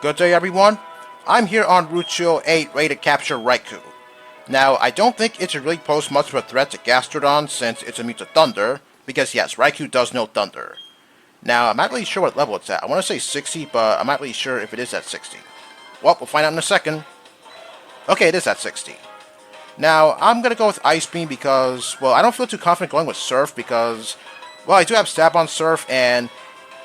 Good day, everyone. I'm here on Route 208 ready to capture Raikou. Now, I don't think it should really pose much of a threat to Gastrodon since it's immune to Thunder, because yes, Raikou does know Thunder. Now, I'm not really sure what level it's at. I want to say 60, but I'm not really sure if it is at 60. Well, we'll find out in a second. Okay, it is at 60. Now, I'm going to go with Ice Beam because, well, I don't feel too confident going with Surf because, well, I do have Stab on Surf, and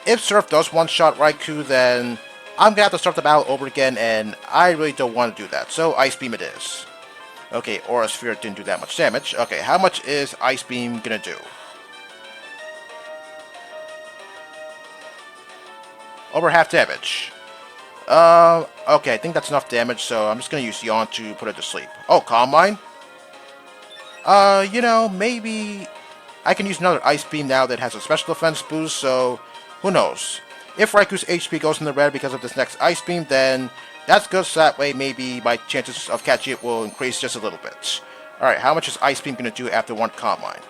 if Surf does one-shot Raikou, then I'm going to have to start the battle over again, and I really don't want to do that. So, Ice Beam it is. Okay, Aura Sphere didn't do that much damage. Okay, how much is Ice Beam going to do? Over half damage. Okay, I think that's enough damage, so I'm just going to use Yawn to put it to sleep. Oh, Calm Mind? Maybe I can use another Ice Beam now that has a special defense boost, so who knows? If Raikou's HP goes in the red because of this next Ice Beam, then that's good, so that way maybe my chances of catching it will increase just a little bit. Alright, how much is Ice Beam going to do after one Calm Mind?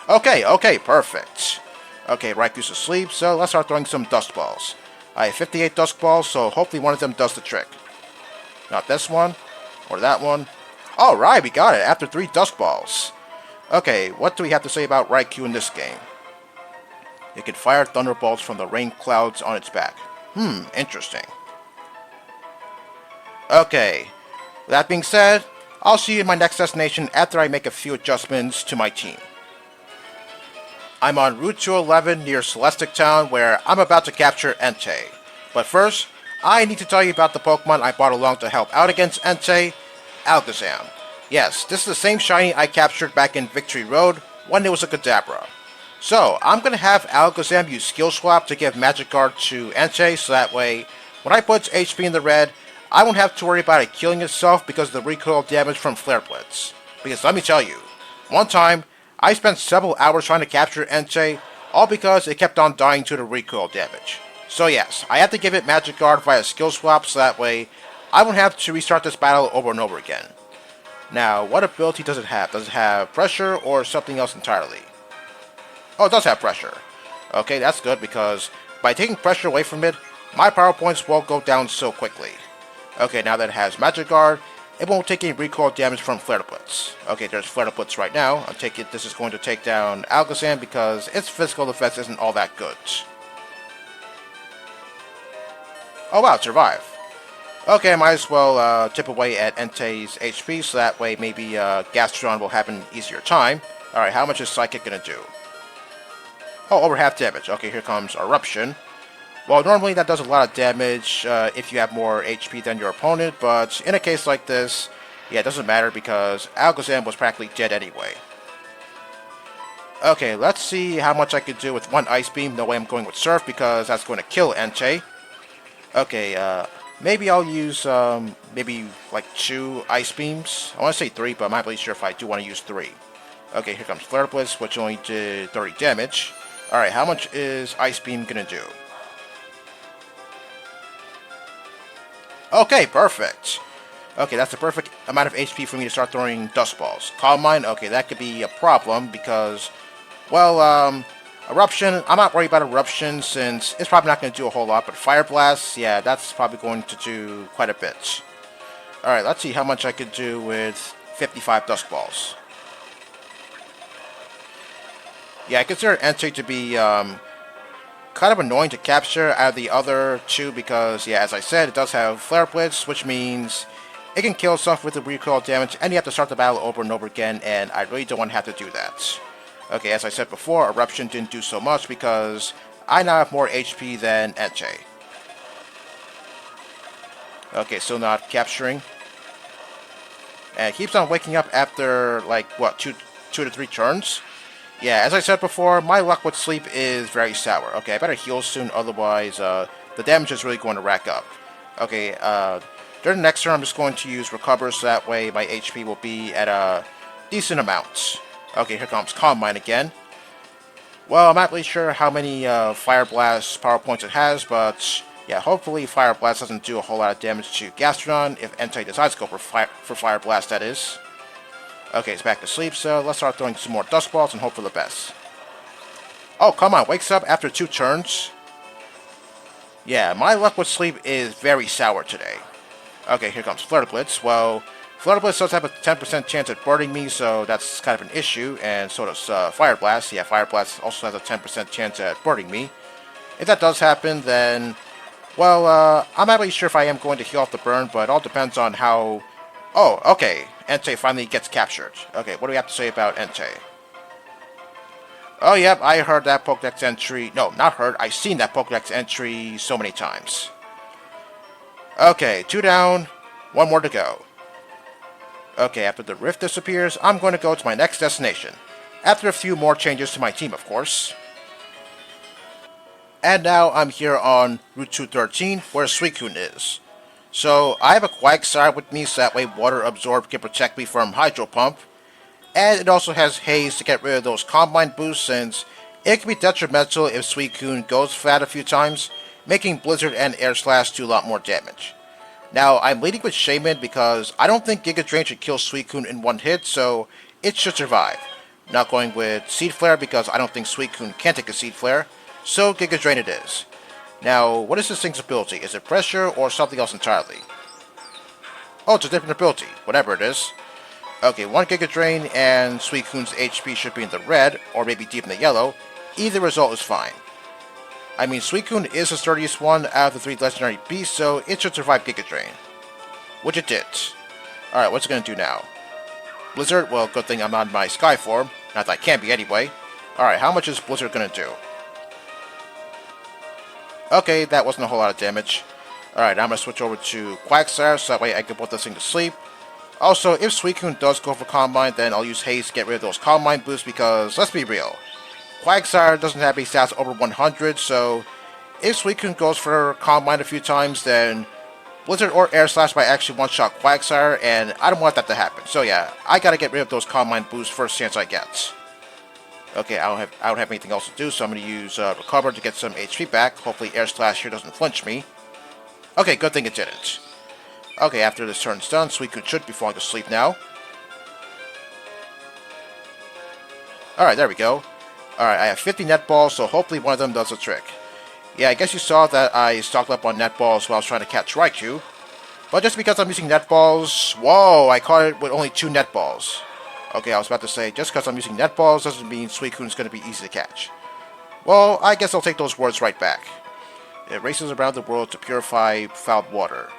Okay, perfect. Okay, Raikou's asleep, so let's start throwing some Dusk Balls. I have 58 Dusk Balls, so hopefully one of them does the trick. Not this one, or that one. Alright, we got it, after 3 Dusk Balls. Okay, what do we have to say about Raikou in this game? It can fire thunderbolts from the rain clouds on its back. Interesting. Okay, with that being said, I'll see you in my next destination after I make a few adjustments to my team. I'm on Route 211 near Celestic Town where I'm about to capture Entei. But first, I need to tell you about the Pokemon I brought along to help out against Entei, Alakazam. Yes, this is the same shiny I captured back in Victory Road when it was a Kadabra. So, I'm going to have Alakazam use Skill Swap to give Magic Guard to Entei, so that way, when I put its HP in the red, I won't have to worry about it killing itself because of the recoil damage from Flare Blitz. Because let me tell you, one time, I spent several hours trying to capture Entei, all because it kept on dying to the recoil damage. So yes, I have to give it Magic Guard via Skill Swap, so that way, I won't have to restart this battle over and over again. Now, what ability does it have? Does it have Pressure or something else entirely? Oh, it does have Pressure. Okay, that's good because by taking Pressure away from it, my power points won't go down so quickly. Okay, now that it has Magic Guard, it won't take any recoil damage from Flare Blitz. Okay, there's Flare Blitz right now. I'll take it this is going to take down Alakazam because its physical defense isn't all that good. Oh wow, it survived. Okay, I might as well tip away at Entei's HP so that way maybe Gastrodon will have an easier time. Alright, how much is Psychic going to do? Oh, over half damage. Okay, here comes Eruption. Well, normally that does a lot of damage if you have more HP than your opponent, but in a case like this, yeah, it doesn't matter because Alakazam was practically dead anyway. Okay, let's see how much I could do with one Ice Beam. No way I'm going with Surf because that's going to kill Entei. Okay, maybe I'll use maybe like 2 Ice Beams. I want to say 3, but I'm not really sure if I do want to use 3. Okay, here comes Flare Blitz, which only did 30 damage. Alright, how much is Ice Beam going to do? Okay, perfect. Okay, that's the perfect amount of HP for me to start throwing Dust Balls. Calm Mind, okay, that could be a problem because, well, Eruption, I'm not worried about Eruption since it's probably not going to do a whole lot, but Fire Blast, yeah, that's probably going to do quite a bit. Alright, let's see how much I could do with 55 Dusk Balls. Yeah, I consider Entei to be kind of annoying to capture out of the other 2 because, yeah, as I said, it does have Flare Blitz, which means it can kill stuff with the recoil damage, and you have to start the battle over and over again, and I really don't want to have to do that. Okay, as I said before, Eruption didn't do so much because I now have more HP than Entei. Okay, still not capturing. And it keeps on waking up after, like, what, 2 to 3 turns? Yeah, as I said before, my luck with sleep is very sour. Okay, I better heal soon, otherwise the damage is really going to rack up. Okay, during the next turn I'm just going to use Recover so that way my HP will be at a decent amount. Okay, here comes Calm Mind again. Well, I'm not really sure how many Fire Blast power points it has, but yeah, hopefully Fire Blast doesn't do a whole lot of damage to Gastrodon if Entei decides to go for Fire Blast, that is. Okay, it's back to sleep, so let's start throwing some more Dust Balls and hope for the best. Oh, come on, wakes up after 2 turns. Yeah, my luck with sleep is very sour today. Okay, here comes Flare Blitz. Well, Flare Blitz does have a 10% chance at burning me, so that's kind of an issue, and so does Fire Blast. Yeah, Fire Blast also has a 10% chance at burning me. If that does happen, then, well, I'm not really sure if I am going to heal off the burn, but it all depends on how... Oh, okay, Entei finally gets captured. Okay, what do we have to say about Entei? Oh, yep, I heard that Pokédex entry. No, not heard. I've seen that Pokédex entry so many times. Okay, 2 down, 1 more to go. Okay, after the rift disappears, I'm going to go to my next destination. After a few more changes to my team, of course. And now I'm here on Route 213, where Suicune is. So, I have a Quagsire with me so that way Water Absorb can protect me from Hydro Pump. And it also has Haze to get rid of those Combine boosts, since it can be detrimental if Suicune goes flat a few times, making Blizzard and Air Slash do a lot more damage. Now, I'm leading with Shaman because I don't think Giga Drain should kill Suicune in one hit, so it should survive. Not going with Seed Flare because I don't think Suicune can take a Seed Flare, so Giga Drain it is. Now, what is this thing's ability? Is it Pressure or something else entirely? Oh, it's a different ability, whatever it is. Okay, 1 Giga Drain and Suicune's HP should be in the red, or maybe deep in the yellow. Either result is fine. I mean, Suicune is the sturdiest one out of the 3 legendary beasts, so it should survive Giga Drain. Which it did. Alright, what's it gonna do now? Blizzard? Well, good thing I'm on my Sky form. Not that I can be anyway. Alright, how much is Blizzard gonna do? Okay, that wasn't a whole lot of damage. Alright, now I'm gonna switch over to Quagsire, so that way I can put this thing to sleep. Also, if Suicune does go for Combine, then I'll use Haze to get rid of those Combine boosts because, let's be real, Quagsire doesn't have any stats over 100, so if Suicune goes for Combine a few times, then Blizzard or Air Slash might actually one-shot Quagsire, and I don't want that to happen. So yeah, I gotta get rid of those Combine boosts first chance I get. Okay, I don't have anything else to do, so I'm gonna use Recover to get some HP back. Hopefully Air Slash here doesn't flinch me. Okay, good thing it didn't. Okay, after this turn's done, Suicune should be falling asleep now. Alright, there we go. Alright, I have 50 net balls, so hopefully one of them does the trick. Yeah, I guess you saw that I stocked up on net balls while I was trying to catch Raikou. But just because I'm using net balls... Whoa, I caught it with only 2 net balls. Okay, I was about to say, just because I'm using net balls doesn't mean Suicune's going to be easy to catch. Well, I guess I'll take those words right back. It races around the world to purify fouled water.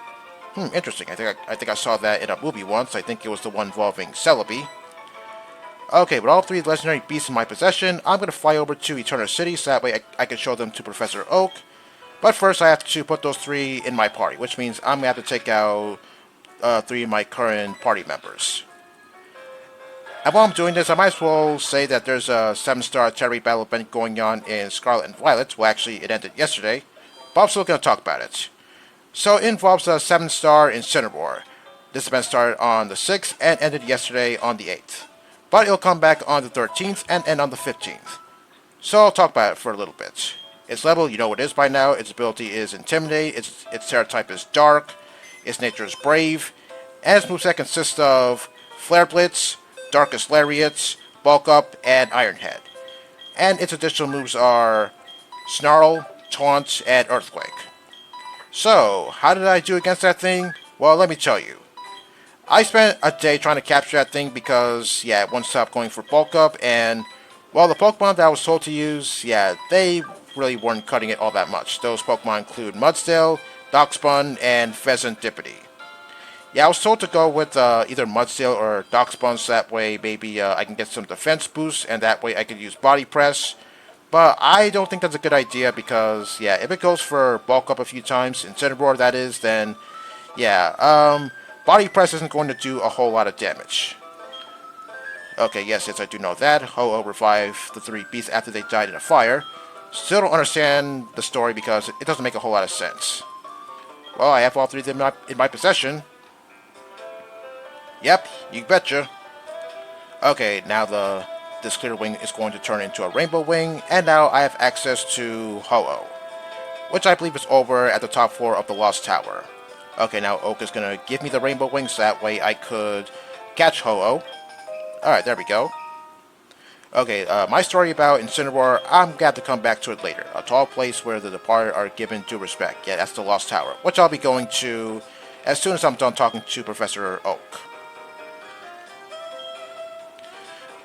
Interesting. I think I saw that in a movie once. I think it was the one involving Celebi. Okay, with all 3 legendary beasts in my possession, I'm going to fly over to Eternal City so that way I can show them to Professor Oak. But first I have to put those 3 in my party, which means I'm going to have to take out 3 of my current party members. And while I'm doing this, I might as well say that there's a 7-star Terry Battle event going on in Scarlet and Violet. Well, actually, it ended yesterday, but I'm still going to talk about it. So it involves a 7-star Incineroar. This event started on the 6th and ended yesterday on the 8th. But it'll come back on the 13th and end on the 15th. So I'll talk about it for a little bit. Its level, you know what it is by now. Its ability is Intimidate, its Terra type is Dark, its nature is Brave, and its moveset consists of Flare Blitz, Darkest Lariats, Bulk Up, and Iron Head. And its additional moves are Snarl, Taunt, and Earthquake. So, how did I do against that thing? Well, let me tell you. I spent a day trying to capture that thing because, yeah, it won't stop going for Bulk Up, and, well, the Pokemon that I was told to use, yeah, they really weren't cutting it all that much. Those Pokemon include Mudsdale, Darkspun, and Pheasantipity. Yeah, I was told to go with either Mudsdale or Darkspun, so that way maybe I can get some defense boosts, and that way I can use Body Press. But I don't think that's a good idea because, yeah, if it goes for Bulk Up a few times, Incineroar that is, then, yeah, Body Press isn't going to do a whole lot of damage. Okay, yes, I do know that. Ho-Oh revived the 3 beasts after they died in a fire. Still don't understand the story because it doesn't make a whole lot of sense. Well, I have all 3 of them in my possession. Yep, you betcha. Okay, now this clear wing is going to turn into a rainbow wing, and now I have access to Ho-Oh, which I believe is over at the top floor of the Lost Tower. Okay, now Oak is going to give me the rainbow wings, so that way I could catch Ho-Oh. Alright, there we go. Okay, my story about Incineroar, I'm gonna have to come back to it later. A tall place where the departed are given due respect. Yeah, that's the Lost Tower, which I'll be going to as soon as I'm done talking to Professor Oak.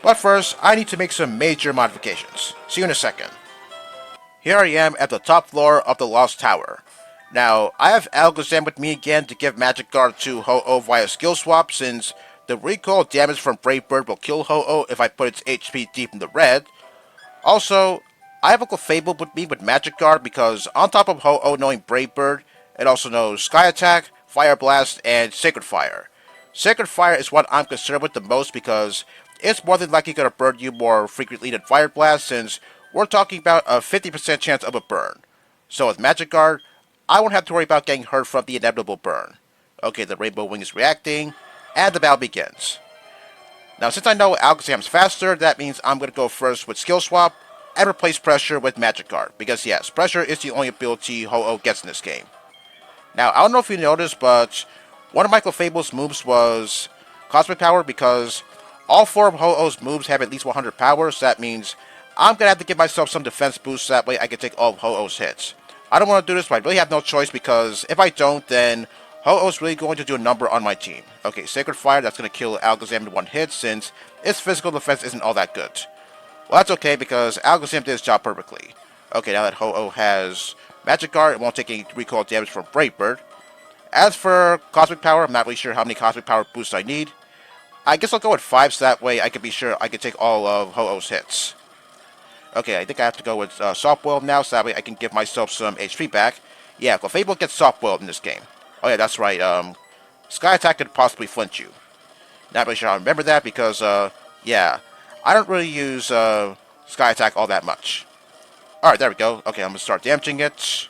But first, I need to make some major modifications. See you in a second. Here I am at the top floor of the Lost Tower. Now, I have Alakazam with me again to give Magic Guard to Ho-Oh via skill swap, since the recoil damage from Brave Bird will kill Ho-Oh if I put its HP deep in the red. Also, I have Uncle Fable with me with Magic Guard because on top of Ho-Oh knowing Brave Bird, it also knows Sky Attack, Fire Blast, and Sacred Fire. Sacred Fire is what I'm concerned with the most because it's more than likely going to burn you more frequently than Fire Blast, since we're talking about a 50% chance of a burn. So with Magic Guard, I won't have to worry about getting hurt from the inevitable burn. Okay, the Rainbow Wing is reacting, and the battle begins. Now, since I know Alakazam's faster, that means I'm going to go first with Skill Swap and replace Pressure with Magic Guard. Because yes, Pressure is the only ability Ho-Oh gets in this game. Now, I don't know if you noticed, but one of Michael Fable's moves was Cosmic Power, because all four of Ho-Oh's moves have at least 100 power, so that means I'm going to have to give myself some defense boosts, so that way I can take all of Ho-Oh's hits. I don't want to do this, but I really have no choice, because if I don't, then Ho-Oh's really going to do a number on my team. Okay, Sacred Fire, that's going to kill Alakazam in one hit, since its physical defense isn't all that good. Well, that's okay, because Alakazam did its job perfectly. Okay, now that Ho-Oh has Magic Guard, it won't take any recoil damage from Brave Bird. As for Cosmic Power, I'm not really sure how many Cosmic Power boosts I need. I guess I'll go with 5, so that way I can be sure I can take all of Ho-Oh's hits. Okay, I think I have to go with Soft Boiled now, so that way I can give myself some HP back. Yeah, Clefable gets Soft Boiled in this game. Oh yeah, that's right, Sky Attack could possibly flinch you. Not really sure I remember that, because, yeah, I don't really use, Sky Attack all that much. Alright, there we go. Okay, I'm gonna start damaging it.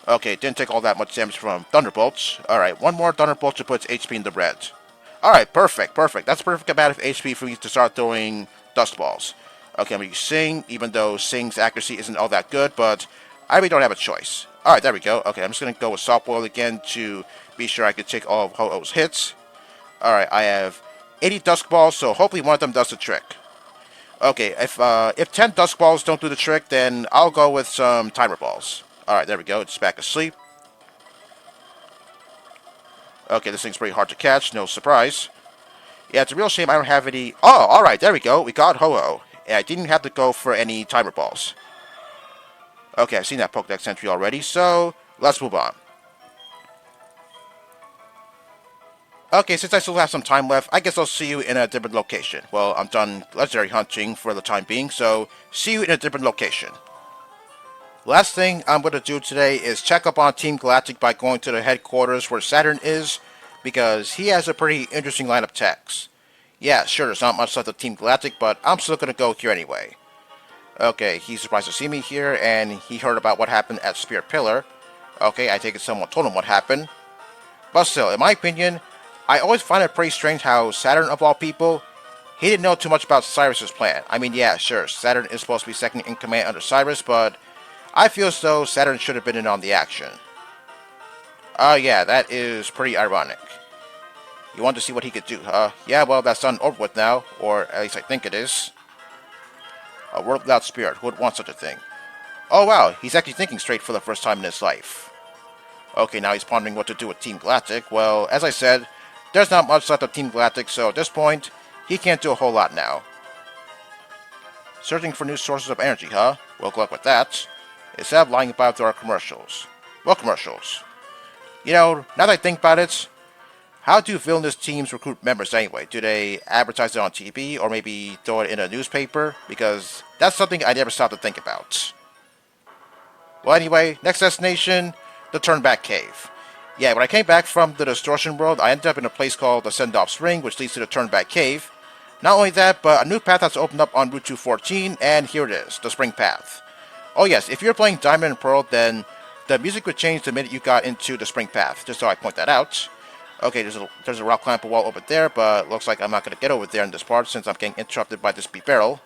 Okay, it didn't take all that much damage from Thunderbolts. Alright, one more Thunderbolt to put its HP in the red. Alright, perfect, perfect. That's perfect amount of HP for me to start throwing Dust Balls. Okay, I'm gonna use Sing, even though Sing's accuracy isn't all that good, but I really don't have a choice. Alright, there we go. Okay, I'm just gonna go with Soft Boil again to be sure I can take all of Ho-Oh's hits. Alright, I have 80 Dusk Balls, so hopefully one of them does the trick. Okay, if 10 Dusk Balls don't do the trick, then I'll go with some Timer Balls. Alright, there we go. It's back asleep. Okay, this thing's pretty hard to catch. No surprise. Yeah, it's a real shame I don't have any... Oh, alright, there we go. We got Ho-Oh. And I didn't have to go for any Timer Balls. Okay, I've seen that Pokédex entry already, so let's move on. Okay, since I still have some time left, I guess I'll see you in a different location. Well, I'm done legendary hunting for the time being, so see you in a different location. Last thing I'm going to do today is check up on Team Galactic by going to the headquarters where Saturn is, because he has a pretty interesting line of techs. Yeah, sure, there's not much left of Team Galactic, but I'm still going to go here anyway. Okay, he's surprised to see me here, and he heard about what happened at Spirit Pillar. Okay, I take it someone told him what happened. But still, in my opinion, I always find it pretty strange how Saturn, of all people, he didn't know too much about Cyrus's plan. I mean, yeah, sure, Saturn is supposed to be second in command under Cyrus, but I feel as though Saturn should have been in on the action. Yeah, that is pretty ironic. You want to see what he could do, huh? Yeah, well, that's done over with now, or at least I think it is. A world without spirit, who would want such a thing? Oh wow, he's actually thinking straight for the first time in his life. Okay, now he's pondering what to do with Team Galactic. Well, as I said, there's not much left of Team Galactic, so at this point, he can't do a whole lot now. Searching for new sources of energy, huh? Well, good luck with that. Instead of lying about through our commercials. What commercials? You know, now that I think about it, how do villainous teams recruit members anyway? Do they advertise it on TV, or maybe throw it in a newspaper? Because that's something I never stopped to think about. Well, anyway, next destination, the Turnback Cave. Yeah, when I came back from the Distortion World, I ended up in a place called the Send-Off Spring, which leads to the Turnback Cave. Not only that, but a new path has opened up on Route 214, and here it is, the Spring Path. Oh yes, if you're playing Diamond and Pearl, then the music would change the minute you got into the Spring Path, just so I point that out. Okay, there's a rock climber wall over there, but looks like I'm not going to get over there in this part since I'm getting interrupted by this beat barrel.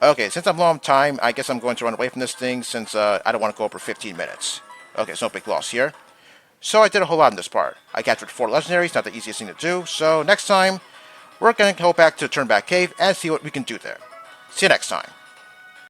Okay, since I'm low on time, I guess I'm going to run away from this thing since I don't want to go over 15 minutes. Okay, it's no big loss here. So I did a whole lot in this part. I captured 4 legendaries, not the easiest thing to do, so next time, we're going to go back to Turnback Cave and see what we can do there. See you next time.